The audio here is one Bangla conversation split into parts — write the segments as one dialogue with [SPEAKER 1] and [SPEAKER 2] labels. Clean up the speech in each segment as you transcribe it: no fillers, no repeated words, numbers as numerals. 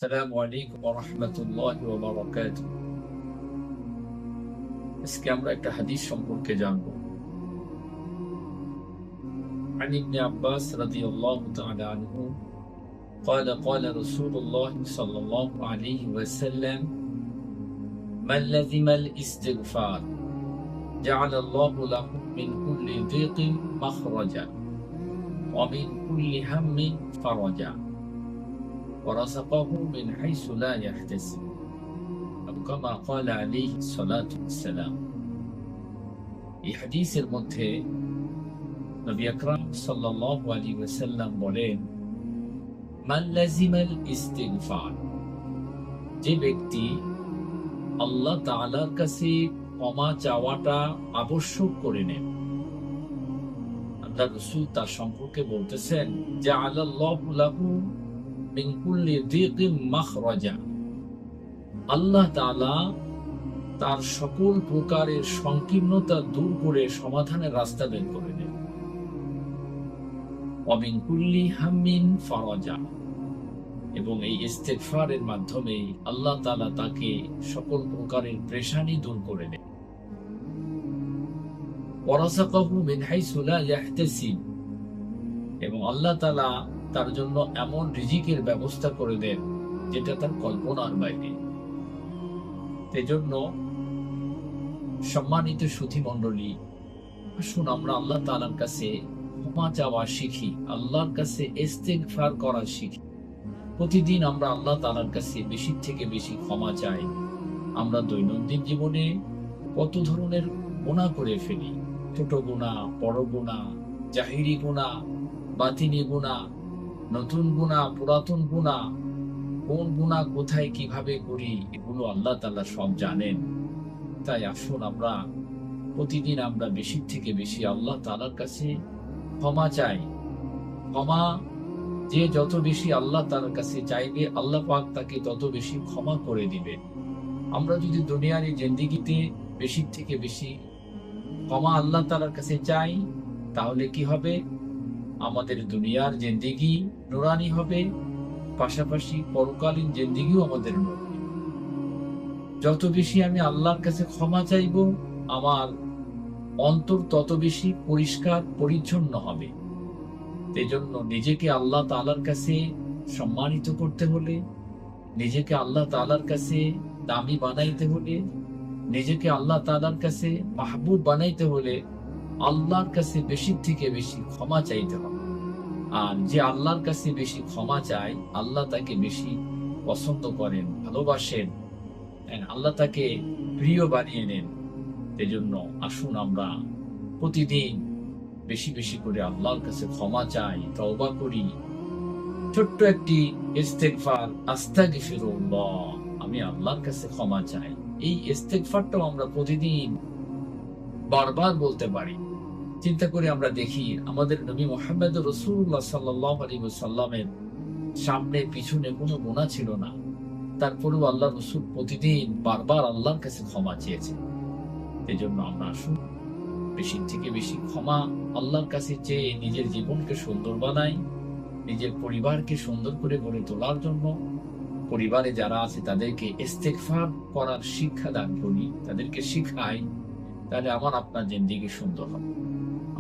[SPEAKER 1] আসসালামু আলাইকুম ওয়া রাহমাতুল্লাহি ওয়া বারাকাতুহু। আজকে আমরা একটা হাদিস সম্পর্কে জানব। عن ابن عباس رضي الله تعالى عنه قال قال رسول الله صلى الله عليه وسلم من لزم الاستغفار جعل الله له من كل ضيق مخرجا ومن كل هم فرجا ورزقه من حيث لا يحتسب كما قال عليه الصلاة والسلام। এই হাদিসের মধ্যে নবী আকরাম সাল্লাল্লাহু আলাইহি ওয়াসাল্লাম বলেন, মান লাজিমাল ইস্তিগফার, যে ব্যক্তি আল্লাহ তাআলার কাছে ক্ষমা চাওয়াটা আবশ্যক করে নেন। আল্লাহ রাসূল তার সম্পর্কে বলতেছেন, জাআলাল্লাহু লাহু মিন কুল্লি যিকিম মাখরাজা, আল্লাহ তাআলা তার সকল প্রকারের সংকীর্ণতা দূর করে সমাধানের রাস্তা বের করে দেন। ওয়ামিন কুল্লি হাম্মিন ফারাজা, এবং এই ইস্তিগফারের মাধ্যমে আল্লাহ তাআলা তাকে সকল প্রকারের পেরেশানি দূর করে দেন। ওয়ারাযাকাহু মিন হাইসু লা ইয়াহতাসিব, এবং আল্লাহ তাআলা তার জন্য এমন রিজিকের ব্যবস্থা করে দেন যেটা তার কল্পনার বাইরে। এজন্য সম্মানিত সুধী মণ্ডলী, আসুন আমরা আল্লাহ তাআলার কাছে ক্ষমা চাওয়া শিখি, আল্লাহর কাছে ইস্তিগফার করা শিখি। প্রতিদিন আমরা আল্লাহ তাআলার কাছে বেশি থেকে বেশি ক্ষমা চাই। আমরা দৈনন্দিন জীবনে কত ধরনের গুনাহ করে ফেলি, ছোট গুনাহ, বড় গুনাহ, জাহিরি গুনাহ, বাতিনি গুনাহ, নতুন গুনাহ, পুরাতন গুনাহ, কোন গুনাহ কোথায় কিভাবে করি এগুলো আল্লাহ তাআলা সব জানেন। তাই আসুন আমরা প্রতিদিন আমরা বেশি থেকে বেশি আল্লাহ তাআলার কাছে ক্ষমা চাই। ক্ষমা যে যত বেশি আল্লাহ তাআলার কাছে চাইবে, আল্লাহ পাক তাকে তত বেশি ক্ষমা করে দিবে। আমরা যদি দুনিয়ার এই জিন্দেগিতে বেশি থেকে বেশি ক্ষমা আল্লাহ তাআলার কাছে চাই, তাহলে কি হবে? আমাদের দুনিয়ার জিন্দেগি নুরানি হবে, পাশাপাশি পরকালীন জিন্দেগিও আমাদের নুরানি। যত বেশি আমি আল্লাহর কাছে ক্ষমা চাইব, আমার অন্তর তত বেশি পরিষ্কার পরিচ্ছন্ন হবে। এজন্য নিজেকে আল্লাহ তাআলার কাছে সম্মানিত করতে হলে, নিজেকে আল্লাহ তাআলার কাছে দামি বানাইতে হলে, নিজেকে আল্লাহ তাআলার কাছে মাহবুব বানাইতে হলে আল্লাহর কাছে বেশি থেকে বেশি ক্ষমা চাইতে হবে। আর যে আল্লাহর কাছে বেশি ক্ষমা চায়, আল্লাহ তাকে বেশি পছন্দ করেন, ভালোবাসেন, আল্লাহ তাকে প্রিয় বানিয়ে নেন। এজন্য আসুন আমরা প্রতিদিন বেশি বেশি করে আল্লাহর কাছে ক্ষমা চাই, তওবা করি। ছোট্ট একটি ইস্তিগফার, আস্তাগফিরুল্লাহ, আমি আল্লাহর কাছে ক্ষমা চাই, এই ইস্তিগফারটাও আমরা প্রতিদিন বারবার বলতে পারি। চিন্তা করে আমরা দেখি, আমাদের নবী মুহাম্মদ রাসূলুল্লাহ সাল্লাল্লাহু আলাইহি ওয়াসাল্লামের সামনে পিছনে কোনো গুনাহ ছিল না, তারপরেও আল্লাহ রাসূল প্রতিদিন বারবার আল্লাহর কাছে ক্ষমা চেয়েছেন। এজন্য আমরা আসুন বেশি থেকে বেশি ক্ষমা আল্লাহর কাছে চেয়ে নিজের জীবনকে সুন্দর বানাই, নিজের পরিবারকে সুন্দর করে গড়ে তোলার জন্য পরিবারে যারা আছে তাদেরকে ইস্তিগফার করার শিক্ষা দান করি, তাদেরকে শিখাই। তাহলে আমার আপনার জিন্দেগি সুন্দর হবে।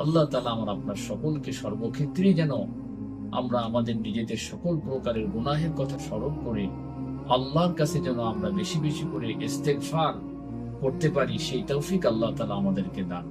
[SPEAKER 1] আল্লাহ তাআলা আমার আপনার সকলকে সর্বক্ষেত্রে যেন আমরা আমাদের নিজেদের সকল প্রকারের গুনাহের কথা স্মরণ করে আল্লাহর কাছে যেন আমরা বেশি বেশি করে ইস্তিগফার করতে পারি, সেই তৌফিক আল্লাহ তাআলা আমাদেরকে দান